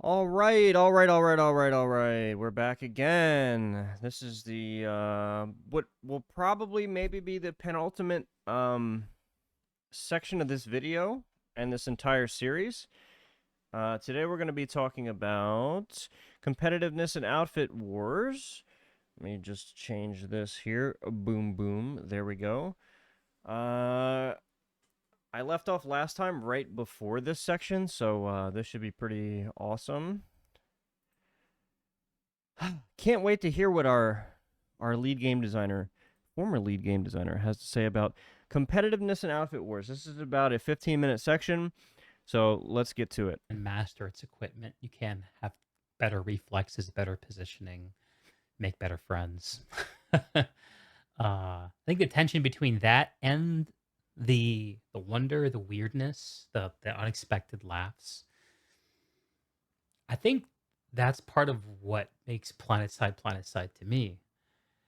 All right, all right, all right, all right, all right. We're back again. This is the what will probably maybe be the penultimate section of this video and this entire series. Today we're going to be talking about competitiveness and outfit wars. Let me just change this here. Boom, boom. There we go. I left off last time right before this section, so this should be pretty awesome. Can't wait to hear what our lead game designer, former lead game designer, has to say about competitiveness and outfit wars. This is about a 15-minute section, so let's get to it. And master its equipment, you can have better reflexes, better positioning, make better friends. I think the tension between that and the wonder, the weirdness, the unexpected laughs. I think that's part of what makes Planet Side to me.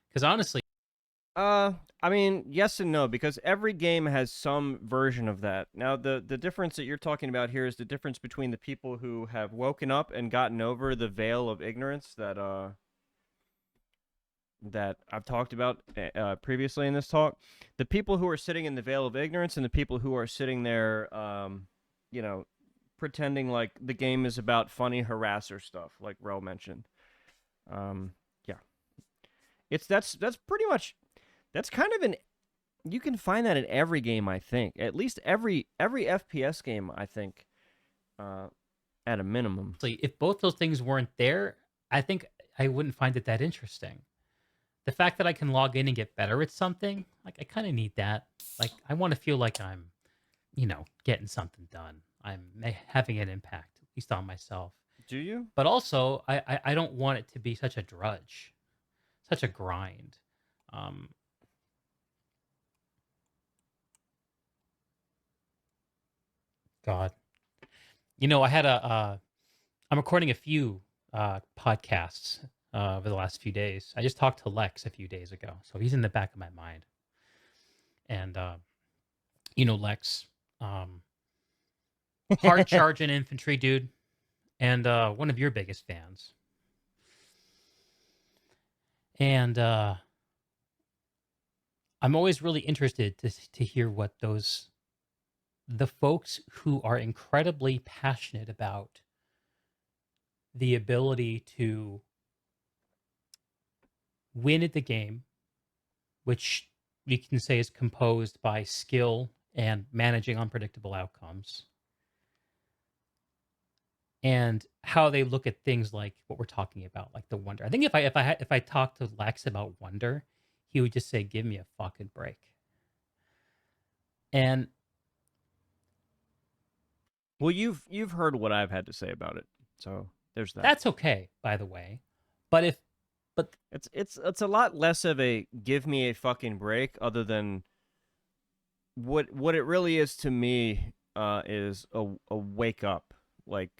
Because honestly, I mean, yes and no, because every game has some version of that. Now, the difference that you're talking about here is the difference between the people who have woken up and gotten over the veil of ignorance that I've talked about previously in this talk. The people who are sitting in the veil of ignorance and the people who are sitting there, you know, pretending like the game is about funny harasser stuff, like Rel mentioned. Yeah, that's pretty much that's kind of an you can find that in every game. I think at least every FPS game. I think at a minimum. if both those things weren't there, I think I wouldn't find it that interesting. The fact that I can log in and get better at something, like I kind of need that. Like I want to feel like I'm, getting something done. Having an impact, at least on myself. Do you? But also, I don't want it to be such a drudge, such a grind. Um, God, I had I'm recording a few podcasts over the last few days. I just talked to Lex a few days ago, so he's in the back of my mind. And Lex, um, hard charging infantry dude, and one of your biggest fans. And I'm always really interested to hear what the folks who are incredibly passionate about the ability to win at the game, which we can say is composed by skill and managing unpredictable outcomes, and how they look at things like what we're talking about, like the wonder. I think if I talked to Lex about wonder, he would just say, "Give me a fucking break." And Well, you've heard what I've had to say about it, so there's that. that's okay, by the way. But if but It's a lot less of a give me a fucking break, other than what it really is to me. Is a wake up. Like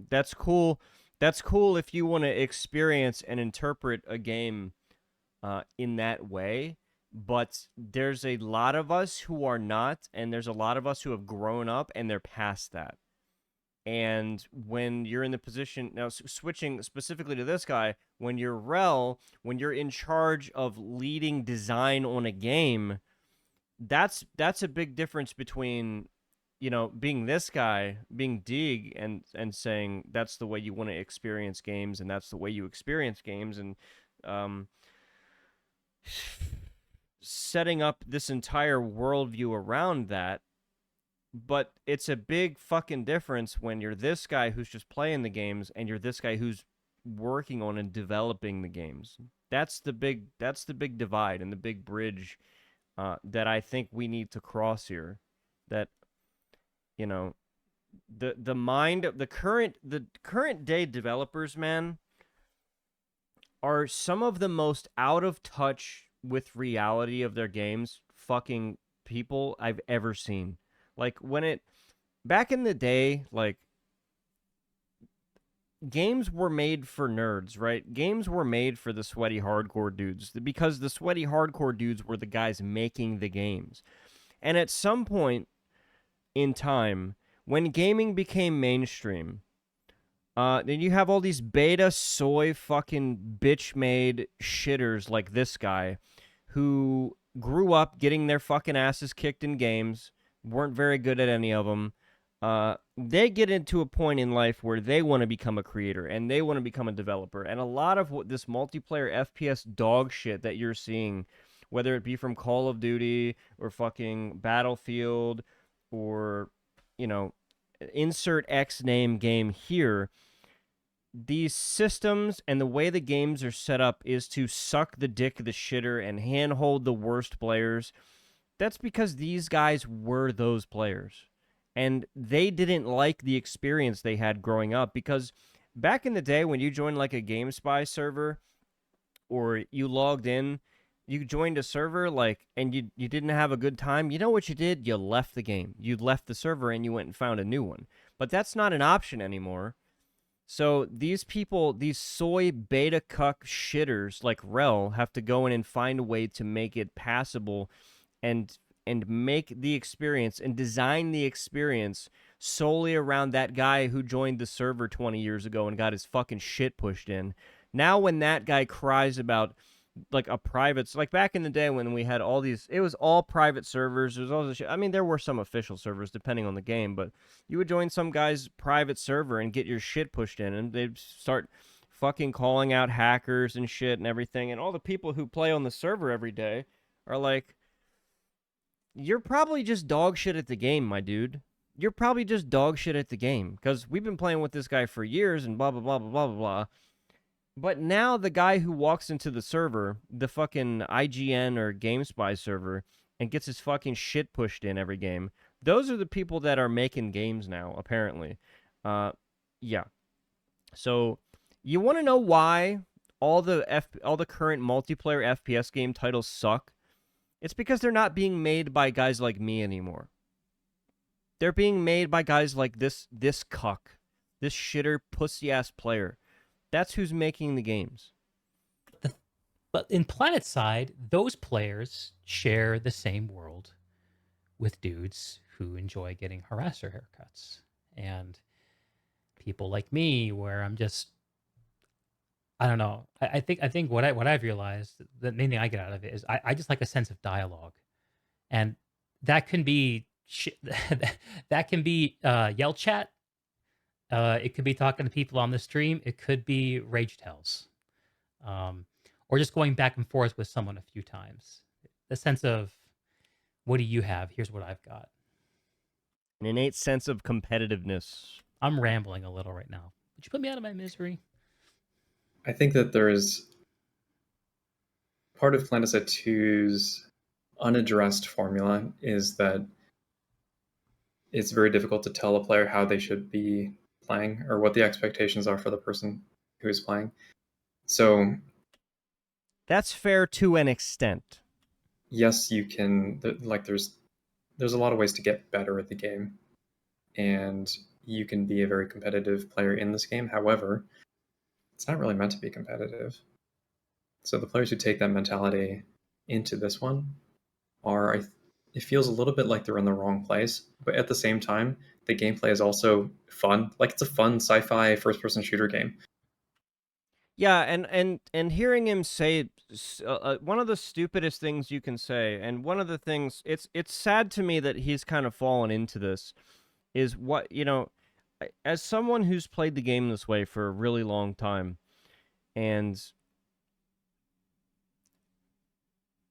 that's cool. That's cool if you want to experience and interpret a game in that way. But there's a lot of us who are not, and there's a lot of us who have grown up and they're past that. And when you're in the position now, switching specifically to this guy, when you're Rel, when you're in charge of leading design on a game, that's a big difference between being this guy, being Dig, and saying that's the way you want to experience games, and that's the way you experience games, and um, setting up this entire worldview around that. But it's a big fucking difference when you're this guy who's just playing the games and you're this guy who's working on and developing the games. That's the big divide and the big bridge that I think we need to cross here. That you know the mind of the current day developers, man, are some of the most out of touch with reality of their games fucking people I've ever seen. Like when it back in the day, like games were made for nerds, right? Games were made for the sweaty hardcore dudes because the sweaty hardcore dudes were the guys making the games. And at some point in time, when gaming became mainstream, Then you have all these beta soy fucking bitch made shitters like this guy who grew up getting their fucking asses kicked in games, weren't very good at any of them. They get into a point in life where they want to become a creator and they want to become a developer. And a lot of what this multiplayer FPS dog shit that you're seeing, whether it be from Call of Duty or fucking Battlefield or, you know, insert X name game here, these systems and the way the games are set up is to suck the dick of the shitter and handhold the worst players. That's because these guys were those players. And they didn't like the experience they had growing up because back in the day when you joined like a GameSpy server or you logged in, you joined a server like and you didn't have a good time, you know what you did? You left the game. You left the server and you went and found a new one. But that's not an option anymore. So these people, these soy beta cuck shitters like Rel, have to go in and find a way to make it passable, and make the experience and design the experience solely around that guy who joined the server 20 years ago and got his fucking shit pushed in. Now when that guy cries about like a private, like back in the day when we had all these, it was all private servers. There's all this shit. I mean, there were some official servers depending on the game, but you would join some guy's private server and get your shit pushed in, and they'd start fucking calling out hackers and shit and everything. And all the people who play on the server every day are like, you're probably just dog shit at the game, my dude. You're probably just dog shit at the game because we've been playing with this guy for years and blah, blah, blah, blah, blah, blah, blah. But now the guy who walks into the server, the fucking IGN or GameSpy server, and gets his fucking shit pushed in every game, those are the people that are making games now, apparently. Uh, yeah. So you want to know why all the current multiplayer FPS game titles suck? It's because they're not being made by guys like me anymore. They're being made by guys like this cuck, this shitter pussy ass player. That's who's making the games. But in PlanetSide, those players share the same world with dudes who enjoy getting harasser haircuts. And people like me, where I'm just, I don't know. I think what I've realized, the main thing I get out of it is I just like a sense of dialogue, and that can be that can be yell chat. It could be talking to people on the stream. It could be rage tells, um, or just going back and forth with someone a few times. The sense of, what do you have? Here's what I've got. An innate sense of competitiveness. I'm rambling a little right now. Would you put me out of my misery? I think that there is part of PlanetSide 2's unaddressed formula is that it's very difficult to tell a player how they should be playing or what the expectations are for the person who is playing. So that's fair to an extent. Yes, you can. Like, there's a lot of ways to get better at the game, and you can be a very competitive player in this game. However, it's not really meant to be competitive. So the players who take that mentality into this one are, it feels a little bit like they're in the wrong place, but at the same time, the gameplay is also fun. Like, it's a fun sci-fi first-person shooter game. Yeah, and hearing him say one of the stupidest things you can say, and one of the things it's sad to me that he's kind of fallen into this, is what, you know, as someone who's played the game this way for a really long time, and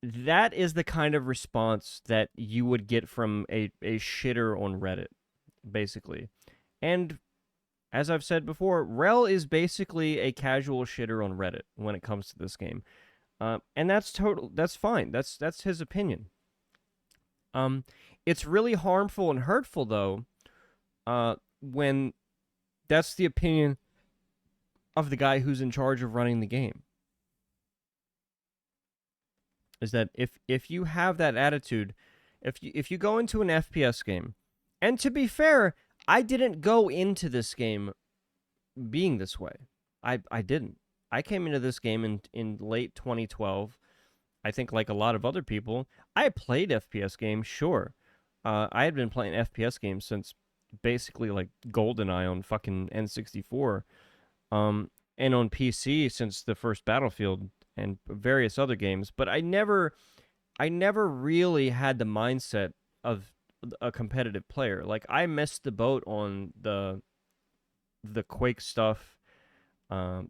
that is the kind of response that you would get from a shitter on Reddit, basically. And as I've said before, Rel is basically a casual shitter on Reddit when it comes to this game, and that's total. That's fine. That's his opinion. It's really harmful and hurtful though, when that's the opinion of the guy who's in charge of running the game. Is that if you have that attitude, if you go into an FPS game, and to be fair, I didn't go into this game being this way. I didn't. I came into this game in late 2012. I think like a lot of other people, I played FPS games, sure. I had been playing FPS games since basically like GoldenEye on fucking N64, and on PC since the first Battlefield and various other games. But I never really had the mindset of a competitive player. Like I missed the boat on the Quake stuff, the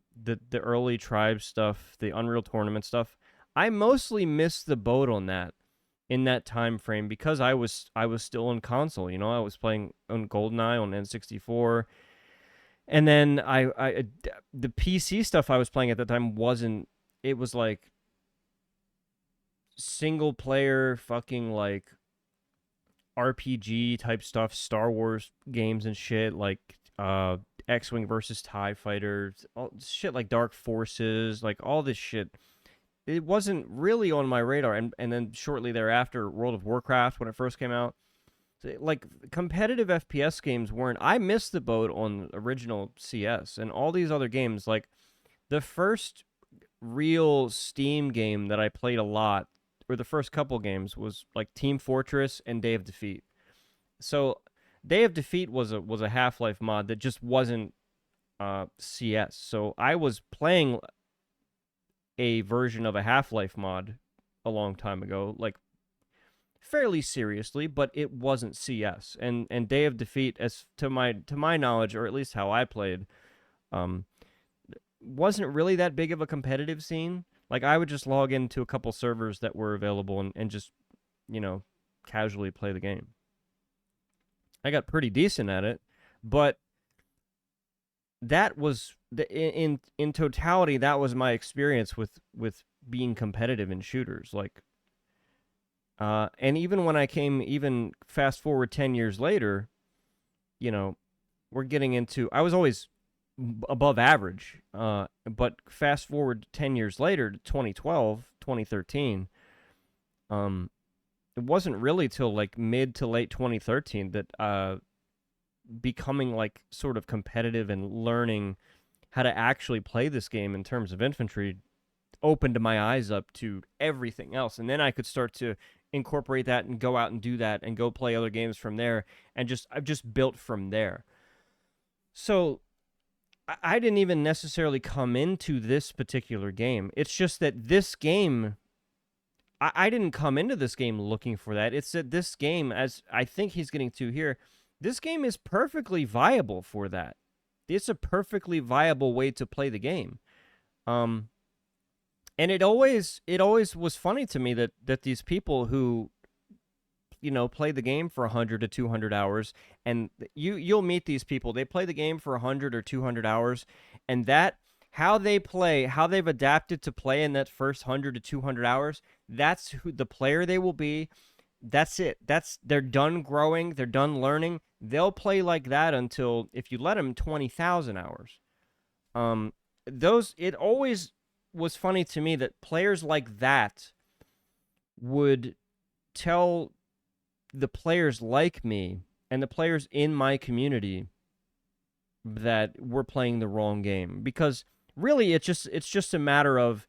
early Tribe stuff, the Unreal Tournament stuff. I mostly missed the boat on that in that time frame because I was still on console. You know, I was playing on GoldenEye on N64, and then the PC stuff I was playing at the time wasn't. It was like single player fucking like RPG type stuff, Star Wars games and shit, like X-wing versus TIE fighters, all shit like Dark Forces, like all this shit. It wasn't really on my radar, and then shortly thereafter, World of Warcraft when it first came out. So, like competitive FPS games weren't. I missed the boat on original CS and all these other games. Like the first real Steam game that I played a lot, or the first couple games, was like Team Fortress and Day of Defeat. So Day of Defeat was a Half-Life mod that just wasn't CS. So I was playing a version of a Half-Life mod a long time ago, like fairly seriously, but it wasn't CS. And Day of Defeat, as to my knowledge, or at least how I played, um, wasn't really that big of a competitive scene. Like I would just log into a couple servers that were available and just, you know, casually play the game. I got pretty decent at it, but that was in totality that was my experience with being competitive in shooters. Like and even when I came, even fast forward 10 years later, you know, we're getting into, I was always above average. But fast forward 10 years later to 2012, 2013, it wasn't really till like mid to late 2013 that becoming like sort of competitive and learning how to actually play this game in terms of infantry opened my eyes up to everything else. And then I could start to incorporate that and go out and do that and go play other games from there. And I've just built from there. So I didn't even necessarily come into this particular game. It's just that this game, I didn't come into this game looking for that. It's that this game, as I think he's getting to here, this game is perfectly viable for that. It's a perfectly viable way to play the game. And it always was funny to me that these people who, you know, play the game for 100 to 200 hours, and you'll meet these people. They play the game for 100 or 200 hours, and that how they play, how they've adapted to play in that first 100 to 200 hours, that's who the player they will be. That's it. They're done growing, they're done learning. They'll play like that until, if you let them, 20,000 hours. Those, it always was funny to me that players like that would tell the players like me and the players in my community that we're playing the wrong game, because really it's just a matter of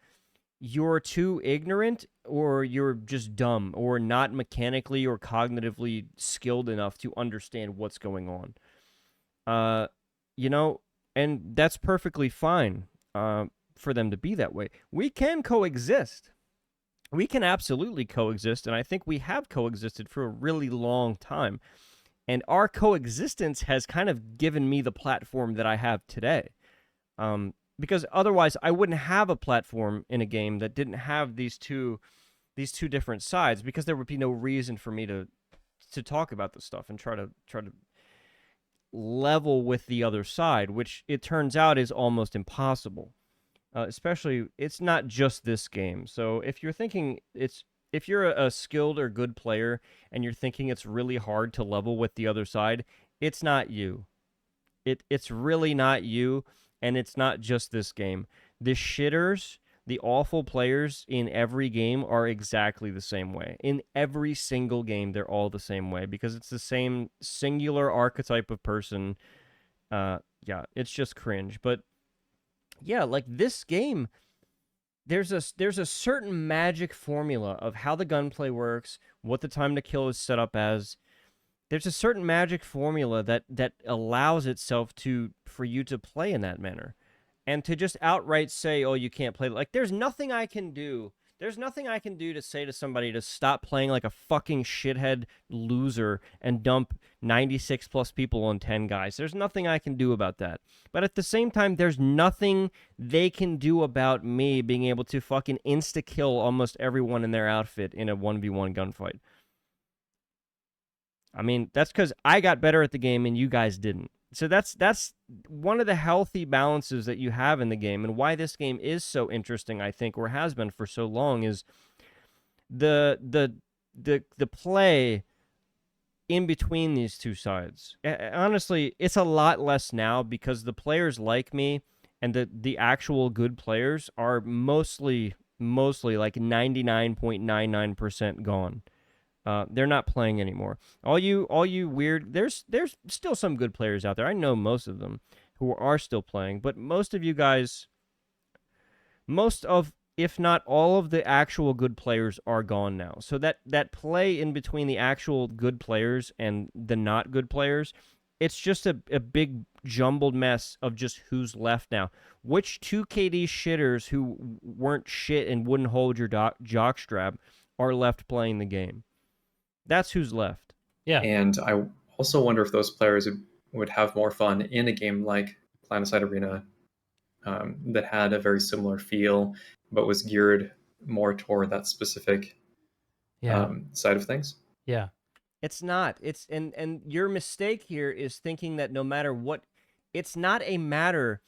you're too ignorant, or you're just dumb, or not mechanically or cognitively skilled enough to understand what's going on. You know, and that's perfectly fine for them to be that way. We can coexist. We can absolutely coexist, and I think we have coexisted for a really long time. And our coexistence has kind of given me the platform that I have today. Because otherwise I wouldn't have a platform in a game that didn't have these two different sides, because there would be no reason for me to talk about this stuff and try to level with the other side, which it turns out is almost impossible. Especially, it's not just this game. So if you're thinking if you're a skilled or good player and you're thinking it's really hard to level with the other side, it's not you. It's really not you, and it's not just this game. The shitters, the awful players in every game are exactly the same way. In every single game, they're all the same way, because it's the same singular archetype of person. Yeah, it's just cringe. But yeah, like this game, there's a certain magic formula of how the gunplay works, what the time to kill is set up as, there's a certain magic formula that allows itself for you to play in that manner. And to just outright say, "Oh, you can't play," like there's nothing I can do. There's nothing I can do to say to somebody to stop playing like a fucking shithead loser and dump 96 plus people on 10 guys. There's nothing I can do about that. But at the same time, there's nothing they can do about me being able to fucking insta-kill almost everyone in their outfit in a 1v1 gunfight. I mean, that's because I got better at the game and you guys didn't. So that's one of the healthy balances that you have in the game, and why this game is so interesting, I think, or has been for so long, is the play in between these two sides. Honestly, it's a lot less now because the players like me and the actual good players are mostly like 99.99% gone. They're not playing anymore. All you weird. There's still some good players out there. I know most of them who are still playing, but most of you guys, most of, if not all of the actual good players are gone now. So that play in between the actual good players and the not good players, it's just a big jumbled mess of just who's left now. Which 2KD shitters who weren't shit and wouldn't hold your jockstrap are left playing the game. That's who's left. Yeah. And I also wonder if those players would have more fun in a game like Planetside Arena that had a very similar feel, but was geared more toward that specific side of things. Yeah. It's not. It's and your mistake here is thinking that no matter what, it's not a matter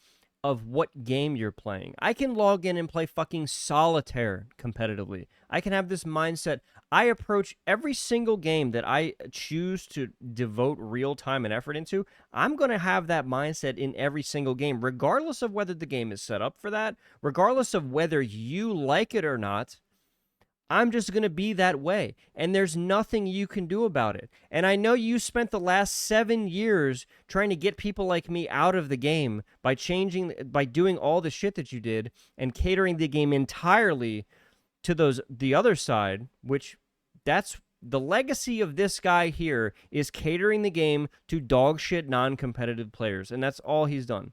of what game you're playing. I can log in and play fucking solitaire competitively. I can have this mindset. I approach every single game that I choose to devote real time and effort into. I'm going to have that mindset in every single game, regardless of whether the game is set up for that, regardless of whether you like it or not. I'm just going to be that way, and there's nothing you can do about it. And I know you spent the last 7 years trying to get people like me out of the game by doing all the shit that you did and catering the game entirely to the other side, which that's the legacy of this guy here, is catering the game to dog shit non-competitive players, and that's all he's done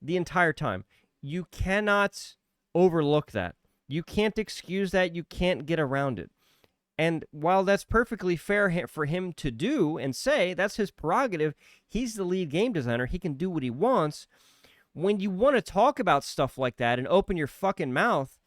the entire time. You cannot overlook that. You can't excuse that. You can't get around it. And while that's perfectly fair for him to do and say, that's his prerogative, he's the lead game designer. He can do what he wants. When you want to talk about stuff like that and open your fucking mouth,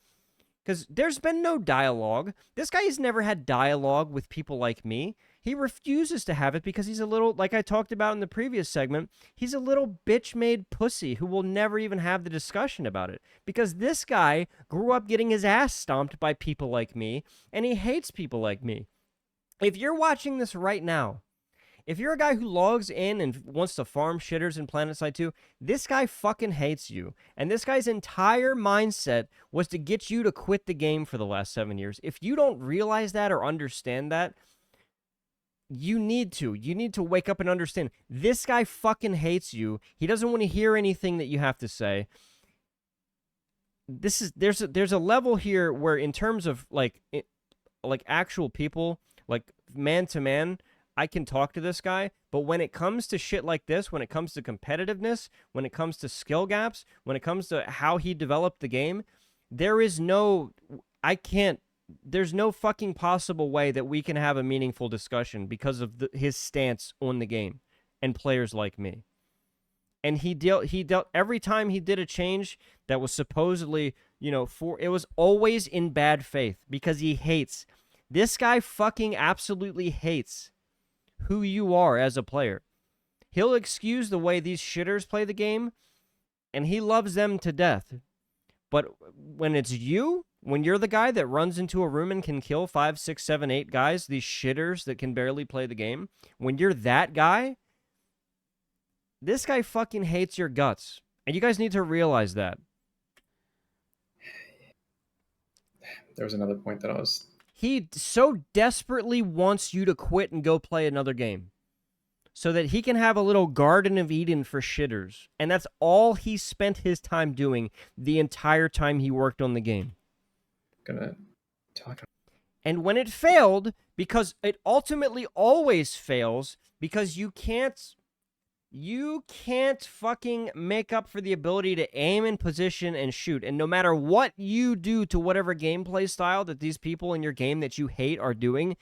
because there's been no dialogue. This guy has never had dialogue with people like me. He refuses to have it because he's a little, like I talked about in the previous segment, he's a little bitch-made pussy who will never even have the discussion about it. Because this guy grew up getting his ass stomped by people like me, and he hates people like me. If you're watching this right now, if you're a guy who logs in and wants to farm shitters in PlanetSide 2, this guy fucking hates you. And this guy's entire mindset was to get you to quit the game for the last 7 years. If you don't realize that or understand that, you need to. You need to wake up and understand. This guy fucking hates you. He doesn't want to hear anything that you have to say. There's a level here where, in terms of like actual people, like man to man, I can talk to this guy, but when it comes to shit like this, when it comes to competitiveness, when it comes to skill gaps, when it comes to how he developed the game, there's no fucking possible way that we can have a meaningful discussion because of his stance on the game and players like me. And he dealt every time he did a change that was supposedly, it was always in bad faith because he hates. This guy fucking absolutely hates who you are as a player. He'll excuse the way these shitters play the game, and he loves them to death. But when it's you, when you're the guy that runs into a room and can kill 5, 6, 7, 8 guys, these shitters that can barely play the game, when you're that guy, this guy fucking hates your guts. And you guys need to realize that. There was another point that I was... He so desperately wants you to quit and go play another game so that he can have a little Garden of Eden for shitters. And that's all he spent his time doing the entire time he worked on the game. Gonna talk. And when it failed, because it ultimately always fails because you can't fucking make up for the ability to aim in position and shoot. And no matter what you do to whatever gameplay style that these people in your game that you hate are doing,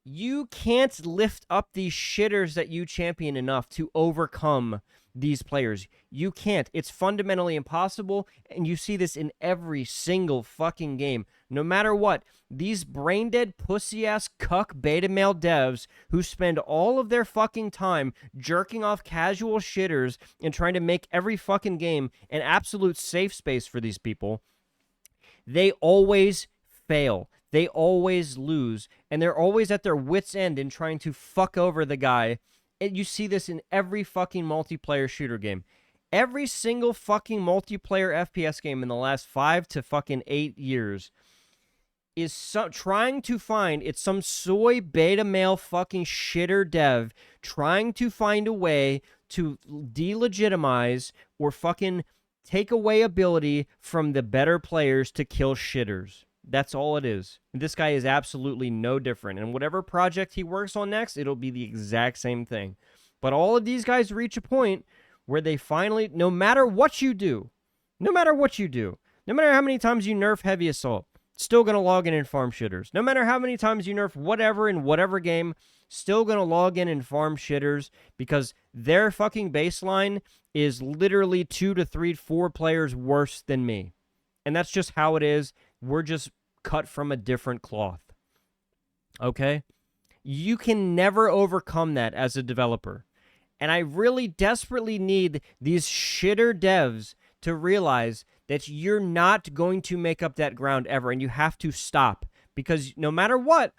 you can't lift up these shitters that you champion enough to overcome these players. You can't. It's fundamentally impossible, and you see this in every single fucking game. No matter what, these brain-dead, pussy-ass, cuck beta male devs who spend all of their fucking time jerking off casual shitters and trying to make every fucking game an absolute safe space for these people, they always fail. They always lose, and they're always at their wits' end in trying to fuck over the guy. And you see this in every fucking multiplayer shooter game. Every single fucking multiplayer FPS game in the last 5 to fucking 8 years is trying to find, it's some soy beta male fucking shitter dev trying to find a way to delegitimize or fucking take away ability from the better players to kill shitters. That's all it is. This guy is absolutely no different. And whatever project he works on next, it'll be the exact same thing. But all of these guys reach a point where they finally, no matter what you do, no matter how many times you nerf heavy assault, still going to log in and farm shitters. No matter how many times you nerf whatever in whatever game, still going to log in and farm shitters because their fucking baseline is literally 2 to 3, 4 players worse than me. And that's just how it is. We're just cut from a different cloth. Okay? You can never overcome that as a developer. And I really desperately need these shitter devs to realize that you're not going to make up that ground ever, and you have to stop. Because no matter what,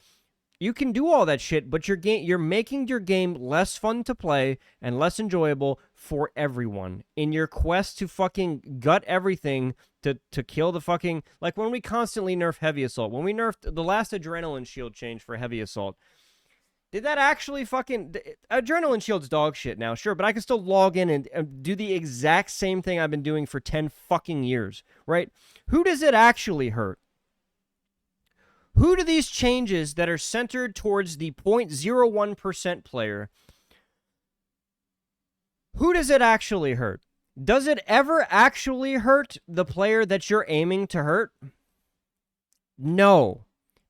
you can do all that shit, but you're making your game less fun to play and less enjoyable for everyone in your quest to fucking gut everything to kill the fucking... Like when we constantly nerf heavy assault, when we nerfed the last adrenaline shield change for heavy assault, did that actually fucking... Adrenaline shield's dog shit now, sure, but I can still log in and do the exact same thing I've been doing for 10 fucking years, right? Who does it actually hurt? Who do these changes that are centered towards the 0.01% player, who does it actually hurt? Does it ever actually hurt the player that you're aiming to hurt? No.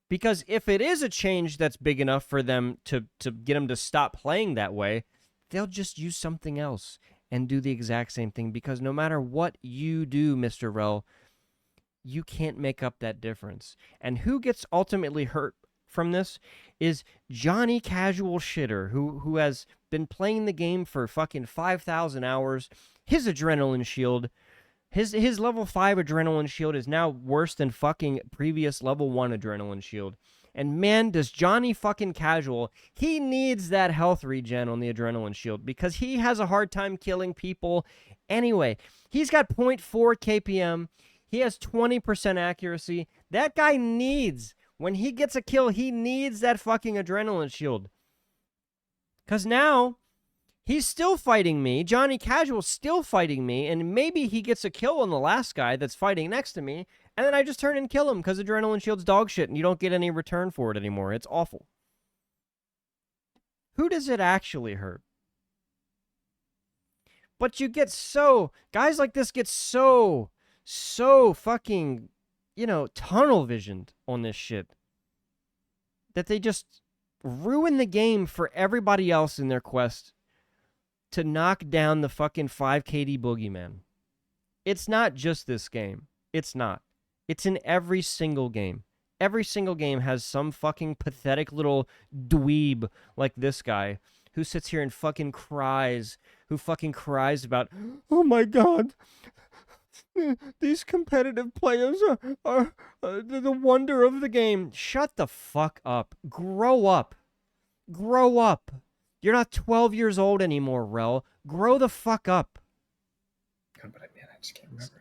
Because if it is a change that's big enough for them to get them to stop playing that way, they'll just use something else and do the exact same thing. Because no matter what you do, Mr. Rel, you can't make up that difference. And who gets ultimately hurt from this is Johnny Casual Shitter, who has been playing the game for fucking 5,000 hours. His adrenaline shield, his level 5 adrenaline shield is now worse than fucking previous level 1 adrenaline shield. And man, does Johnny fucking Casual, he needs that health regen on the adrenaline shield because he has a hard time killing people anyway. He's got 0.4 KPM. He has 20% accuracy. That guy needs, when he gets a kill, he needs that fucking adrenaline shield. Because now, he's still fighting me. Johnny Casual's still fighting me. And maybe he gets a kill on the last guy that's fighting next to me. And then I just turn and kill him because adrenaline shield's dog shit and you don't get any return for it anymore. It's awful. Who does it actually hurt? But you get so... Guys like this get so fucking, tunnel visioned on this shit that they just ruin the game for everybody else in their quest to knock down the fucking 5 KD boogeyman. It's not just this game. It's not. It's in every single game. Every single game has some fucking pathetic little dweeb like this guy who sits here and fucking cries, about, oh my God, these competitive players are the wonder of the game. Shut the fuck up. Grow up. Grow up. You're not 12 years old anymore, Rel. Grow the fuck up. God, but man, I just can't remember.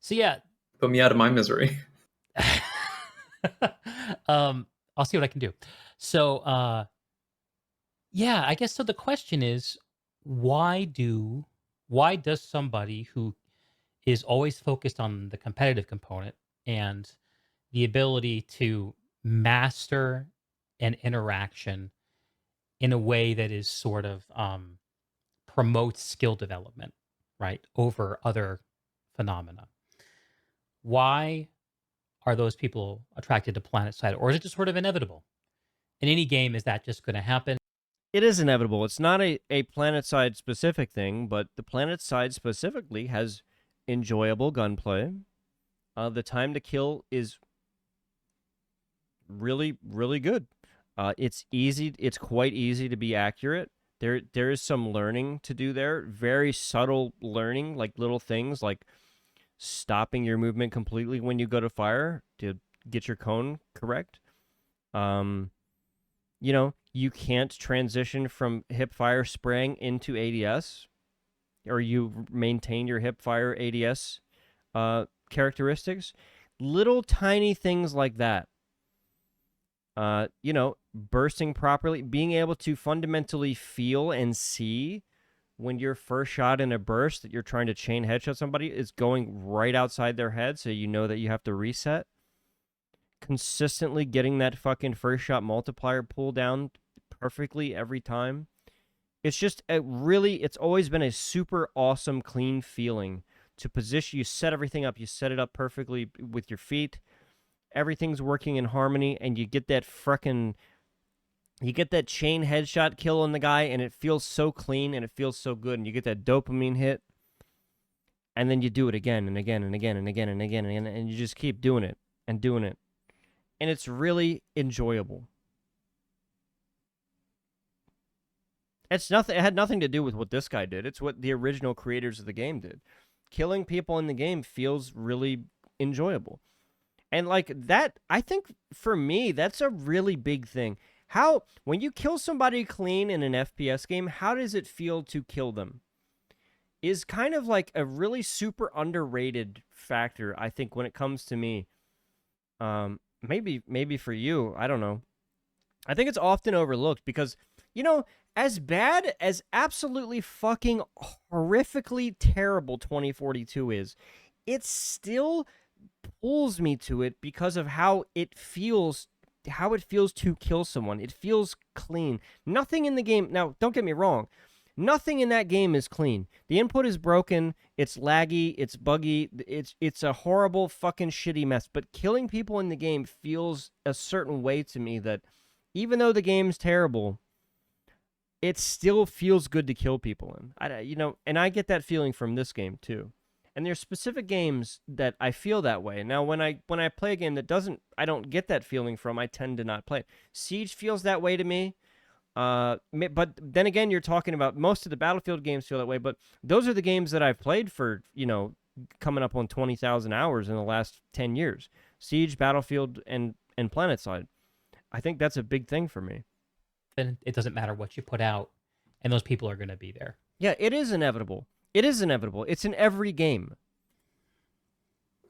So yeah. Put me out of my misery. I'll see what I can do. So, yeah, I guess so. The question is, why does somebody who is always focused on the competitive component and the ability to master and interaction in a way that is sort of promotes skill development, right, over other phenomena. Why are those people attracted to PlanetSide, or is it just sort of inevitable? In any game, is that just going to happen? It is inevitable. It's not a planet side specific thing, but the planet side specifically has enjoyable gunplay. The time to kill is really, really good. It's easy. It's quite easy to be accurate. There is some learning to do there. Very subtle learning, like little things like stopping your movement completely when you go to fire to get your cone correct. Um, you can't transition from hip fire spraying into ADS, or you maintain your hip fire ADS characteristics. Little tiny things like that. Bursting properly, being able to fundamentally feel and see when your first shot in a burst that you're trying to chain headshot somebody is going right outside their head, so you know that you have to reset. Consistently getting that fucking first shot multiplier pull down perfectly every time. It's always been a super awesome, clean feeling to position. You set everything up. You set it up perfectly with your feet. Everything's working in harmony, and you get that chain headshot kill on the guy, and it feels so clean, and it feels so good, and you get that dopamine hit, and then you do it again and again and again and again and again, and you just keep doing it and doing it. And it's really enjoyable. It had nothing to do with what this guy did. It's what the original creators of the game did. Killing people in the game feels really enjoyable. And like that, I think for me, that's a really big thing. When you kill somebody clean in an FPS game, how does it feel to kill them? Is kind of like a really super underrated factor, I think, when it comes to me. Maybe for you, I don't know. I think it's often overlooked because, as bad as absolutely fucking horrifically terrible 2042 is, it still pulls me to it because of how it feels to kill someone. It feels clean. Nothing in the game, now don't get me wrong, nothing in that game is clean. The input is broken, it's laggy, it's buggy, it's a horrible fucking shitty mess, but killing people in the game feels a certain way to me that even though the game's terrible, it still feels good to kill people in. And I get that feeling from this game too. And there's specific games that I feel that way. Now, when I play a game that I don't get that feeling from, I tend to not play it. Siege feels that way to me. But then again, you're talking about most of the Battlefield games feel that way. But those are the games that I've played for, coming up on 20,000 hours in the last 10 years. Siege, Battlefield, and PlanetSide. I think that's a big thing for me. Then it doesn't matter what you put out, and those people are going to be there. Yeah, it is inevitable. It is inevitable. It's in every game.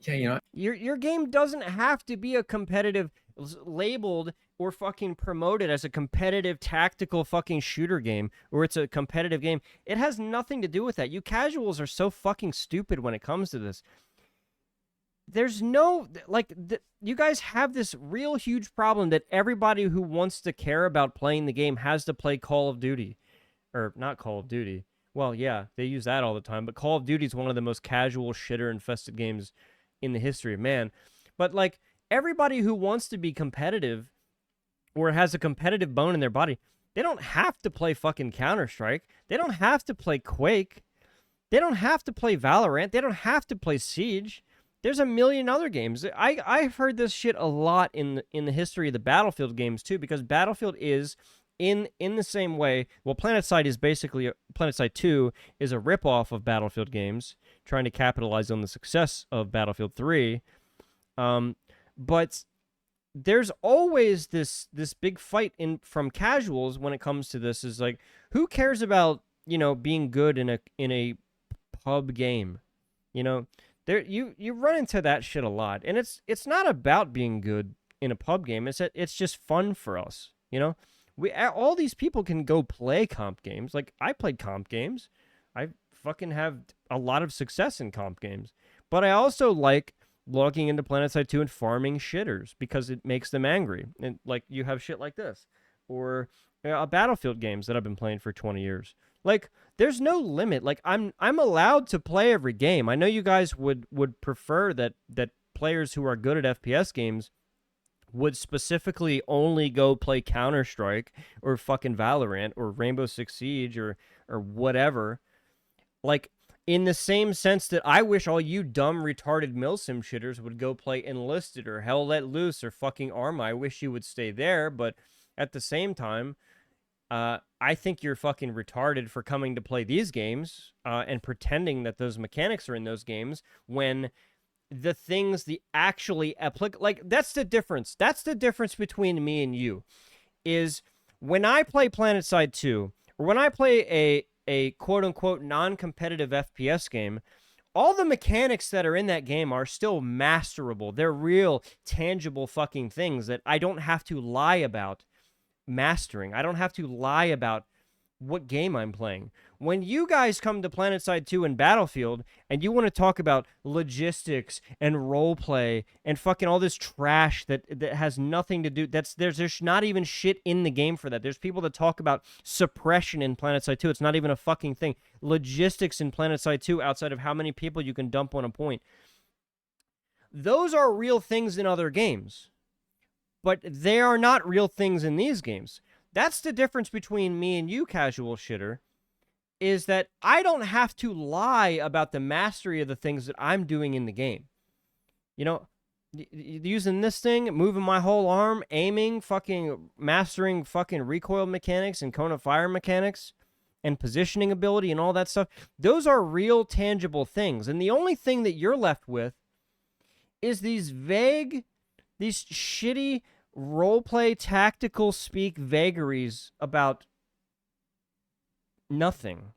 Yeah, your game doesn't have to be a competitive, labeled or fucking promoted as a competitive tactical fucking shooter game, or it's a competitive game. It has nothing to do with that. You casuals are so fucking stupid when it comes to this. There's no, you guys have this real huge problem that everybody who wants to care about playing the game has to play Call of Duty. Or not Call of Duty. Well, yeah, they use that all the time, but Call of Duty is one of the most casual, shitter-infested games in the history of man. But, everybody who wants to be competitive or has a competitive bone in their body, they don't have to play fucking Counter-Strike. They don't have to play Quake. They don't have to play Valorant. They don't have to play Siege. There's a million other games. I've heard this shit a lot in the history of the Battlefield games, too, because Battlefield is... In the same way, well, PlanetSide 2 is a ripoff of Battlefield games, trying to capitalize on the success of Battlefield 3. But there's always this big fight from casuals when it comes to this. Is like, who cares about being good in a pub game? There you run into that shit a lot, and it's not about being good in a pub game. It's just fun for us. All these people can go play comp games. Like, I played comp games. I fucking have a lot of success in comp games. But I also like logging into PlanetSide 2 and farming shitters because it makes them angry. And like you have shit like this, or Battlefield games that I've been playing for 20 years. Like there's no limit. Like I'm allowed to play every game. I know you guys would prefer that players who are good at FPS games would specifically only go play Counter-Strike or fucking Valorant or Rainbow Six Siege or whatever. Like in the same sense that I wish all you dumb retarded milsim shitters would go play Enlisted or Hell Let Loose or fucking Arma. I wish you would stay there, but at the same time, I think you're fucking retarded for coming to play these games and pretending that those mechanics are in those games when the things the actually applicable, like that's the difference. That's the difference between me and you. Is when I play PlanetSide 2 or when I play a quote unquote non-competitive FPS game, all the mechanics that are in that game are still masterable. They're real, tangible fucking things that I don't have to lie about mastering. I don't have to lie about what game I'm playing. When you guys come to PlanetSide 2 and Battlefield and you want to talk about logistics and role play and fucking all this trash that has nothing to do, there's not even shit in the game for that. There's people that talk about suppression in PlanetSide 2. It's not even a fucking thing. Logistics in PlanetSide 2 outside of how many people you can dump on a point. Those are real things in other games, but they are not real things in these games. That's the difference between me and you, casual shitter, is that I don't have to lie about the mastery of the things that I'm doing in the game. You know, using this thing, moving my whole arm, aiming, fucking mastering fucking recoil mechanics and cone of fire mechanics and positioning ability and all that stuff. Those are real tangible things. And the only thing that you're left with is these vague, these shitty roleplay tactical speak vagaries about nothing.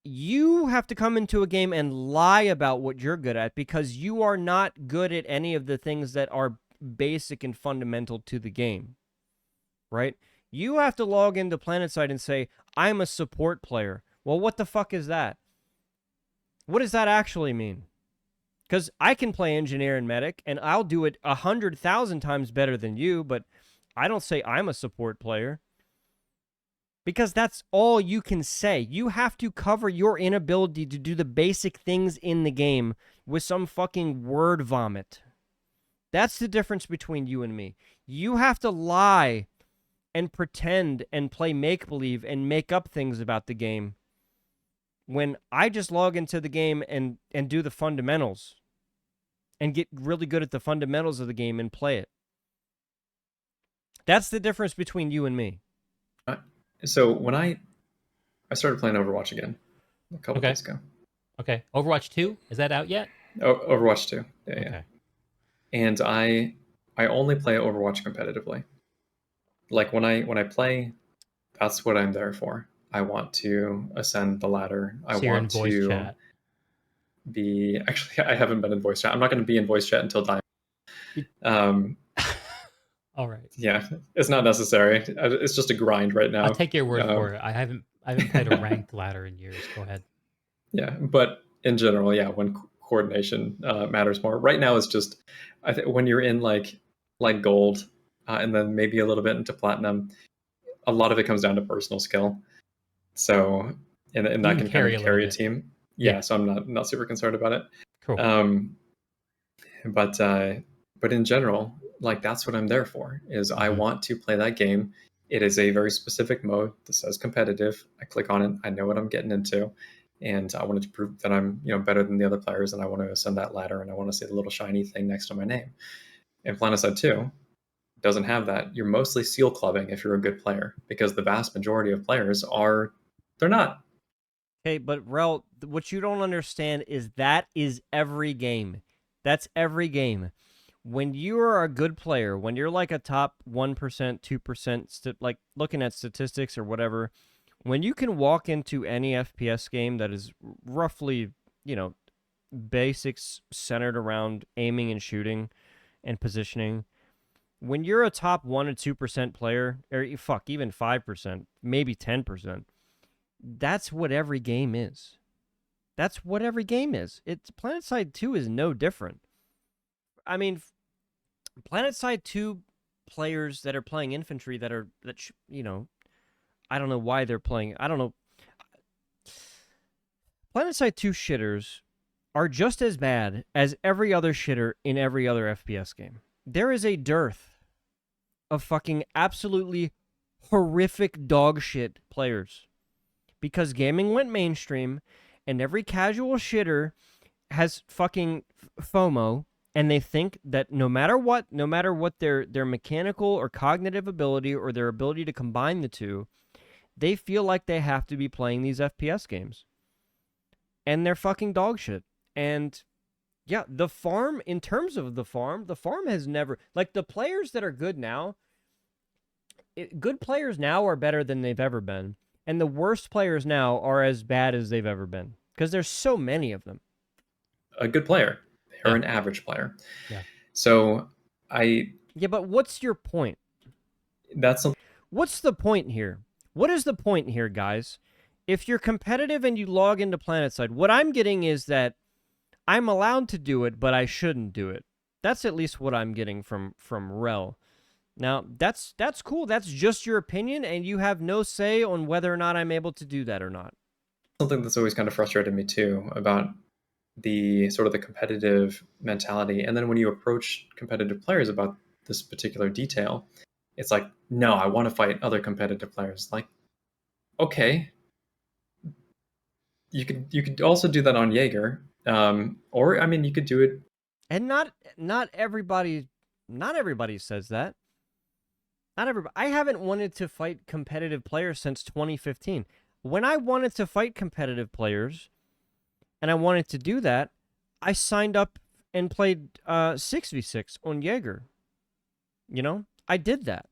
You have to come into a game and lie about what you're good at because you are not good at any of the things that are basic and fundamental to the game, right? You have to log into PlanetSide and say, I'm a support player. Well, what the fuck is that? What does that actually mean? Because I can play engineer and medic, and I'll do it 100,000 times better than you, but I don't say I'm a support player. Because that's all you can say. You have to cover your inability to do the basic things in the game with some fucking word vomit. That's the difference between you and me. You have to lie and pretend and play make-believe and make up things about the game when I just log into the game and do the fundamentals and get really good at the fundamentals of the game and play it. That's the difference between you and me. So when I started playing Overwatch again a couple days ago. Okay. Overwatch 2? Is that out yet? Overwatch 2. Yeah, okay. yeah. And I only play Overwatch competitively. Like when I play, that's what I'm there for. I want to ascend the ladder. I want voice to chat. be. Actually, I haven't been in voice chat. I'm not going to be in voice chat until Diamond. All right. Yeah, it's not necessary. It's just a grind right now. I'll take your word for it. I haven't played a ranked ladder in years. Go ahead. Yeah, but in general, yeah, when coordination matters more. Right now, it's just I think when you're in like gold and then maybe a little bit into platinum, a lot of it comes down to personal skill. So and that can kind of carry a team. Yeah, so I'm not super concerned about it. Cool. But in general, like that's what I'm there for. Is I want to play that game. It is a very specific mode that says competitive. I click on it. I know what I'm getting into. And I wanted to prove that I'm, better than the other players, and I want to ascend that ladder, and I want to see the little shiny thing next to my name. And PlanetSide 2 doesn't have that. You're mostly seal clubbing if you're a good player, because the vast majority of players they're not. Okay, but Rel, what you don't understand is that is every game. That's every game. When you are a good player, when you're like a top 1%, 2%, like looking at statistics or whatever, when you can walk into any FPS game that is roughly, basics centered around aiming and shooting and positioning, when you're a top 1 or 2% player, or even 5%, maybe 10%, that's what every game is. That's what every game is. It's PlanetSide 2 is no different. I mean, PlanetSide 2 players that are playing infantry I don't know why they're playing. I don't know. PlanetSide 2 shitters are just as bad as every other shitter in every other FPS game. There is a dearth of fucking absolutely horrific dog shit players because gaming went mainstream and every casual shitter has fucking FOMO, and they think that no matter what their mechanical or cognitive ability or their ability to combine the two, they feel like they have to be playing these FPS games. And they're fucking dog shit. And yeah, the farm, in terms of the farm has never, like, the players that are good now, good players now are better than they've ever been. And the worst players now are as bad as they've ever been. Because there's so many of them. A good player or Yeah. an average player. Yeah. So Yeah, but what's your point? That's something. What's the point here? What is the point here, guys? If you're competitive and you log into PlanetSide, what I'm getting is that I'm allowed to do it, but I shouldn't do it. That's at least what I'm getting from Rel. Now, that's cool. That's just your opinion, and you have no say on whether or not I'm able to do that or not. Something that's always kind of frustrated me too about the sort of the competitive mentality. And then when you approach competitive players about this particular detail, it's like, no, I want to fight other competitive players. Like, okay, you could also do that on Jaeger, or I mean, you could do it. And not everybody says that. Not everybody. I haven't wanted to fight competitive players since 2015. When I wanted to fight competitive players, and I wanted to do that, I signed up and played 6v6 on Jaeger. You know, I did that.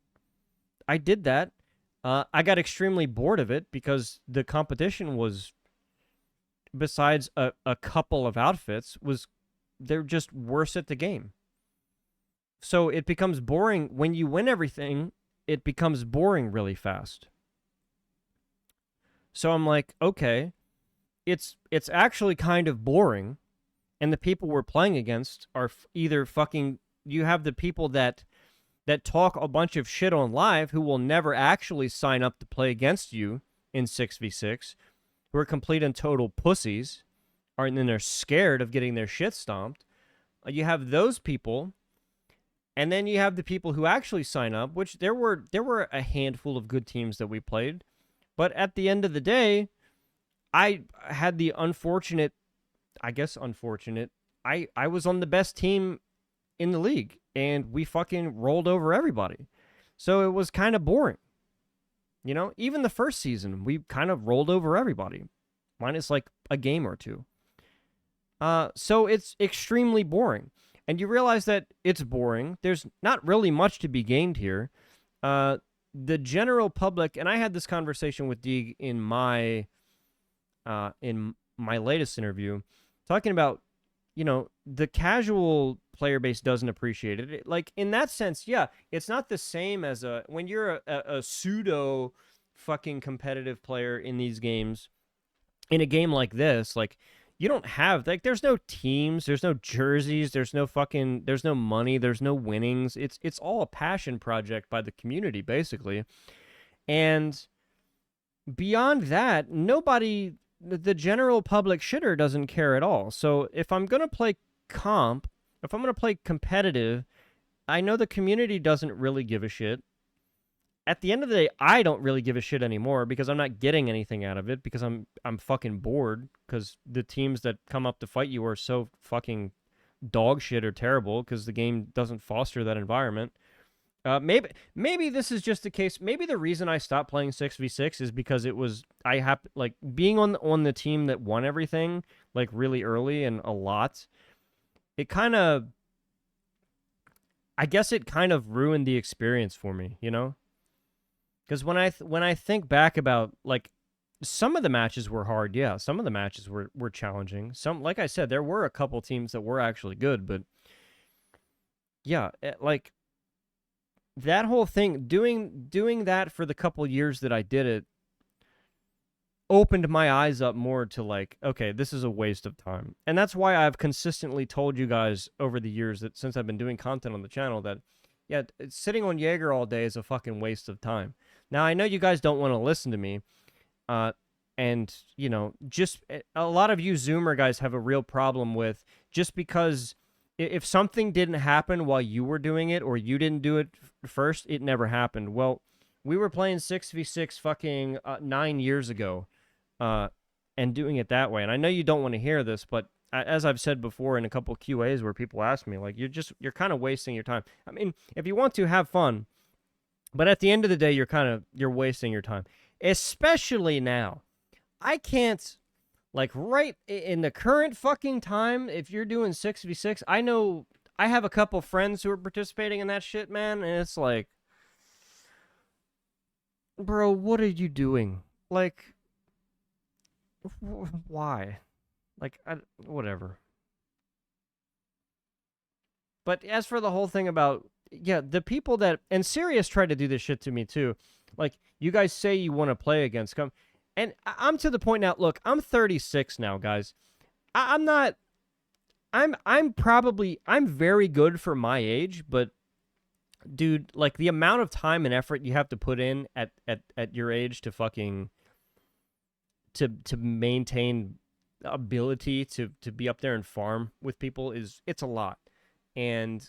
I got extremely bored of it because the competition was, besides a couple of outfits, they're just worse at the game. So it becomes boring. When you win everything, it becomes boring really fast. So I'm like, okay, it's actually kind of boring, and the people we're playing against are either fucking, you have the people that talk a bunch of shit on live who will never actually sign up to play against you in 6v6, who are complete and total pussies, and then they're scared of getting their shit stomped. You have those people, and then you have the people who actually sign up, which there were a handful of good teams that we played. But at the end of the day, I had the unfortunate, I was on the best team in the league, and we fucking rolled over everybody. So it was kind of boring. You know, even the first season, we kind of rolled over everybody, minus like a game or two. So it's extremely boring. And you realize that it's boring. There's not really much to be gained here. The general public, and I had this conversation with Deeg in my latest interview, talking about, you know, the casual player base doesn't appreciate it. Like, in that sense, yeah, it's not the same as when you're a pseudo fucking competitive player in these games. In a game like this, like, you don't have, like, there's no teams, there's no jerseys, there's no money, there's no winnings. It's all a passion project by the community, basically. And beyond that, nobody, the general public shitter doesn't care at all. So if I'm going to play if I'm going to play competitive, I know the community doesn't really give a shit. At the end of the day, I don't really give a shit anymore because I'm not getting anything out of it, because I'm fucking bored, because the teams that come up to fight you are so fucking dog shit or terrible because the game doesn't foster that environment. Maybe this is just the case. Maybe the reason I stopped playing 6v6 is because like, being on the team that won everything, like, really early and a lot. It kind of, I guess it kind of ruined the experience for me, you know? Because when I think back about, like, some of the matches were hard, yeah. Some of the matches were challenging. Some, like I said, there were a couple teams that were actually good, but yeah, like, that whole thing, doing that for the couple years that I did it, opened my eyes up more to like, okay, this is a waste of time. And that's why I've consistently told you guys over the years that since I've been doing content on the channel that, yeah, sitting on Jaeger all day is a fucking waste of time. Now, I know you guys don't want to listen to me, and, you know, just a lot of you Zoomer guys have a real problem with just because if something didn't happen while you were doing it or you didn't do it first, it never happened. Well, we were playing 6v6 fucking 9 years ago, and doing it that way. And I know you don't want to hear this, but as I've said before in a couple QAs where people ask me, like, you're kind of wasting your time. I mean, if you want to have fun, but at the end of the day, you're wasting your time, especially now. I can't, like, right in the current fucking time, if you're doing 6v6, I know I have a couple friends who are participating in that shit, man, and it's like, bro, what are you doing? Like, why? Like, whatever. But as for the whole thing about, yeah, the people that, and Sirius tried to do this shit to me too. Like, you guys say you want to play against come, and I'm to the point now. Look, I'm 36 now, guys. I'm not. I'm very good for my age, but dude, like the amount of time and effort you have to put in at your age to fucking to maintain ability to be up there and farm with people it's a lot. And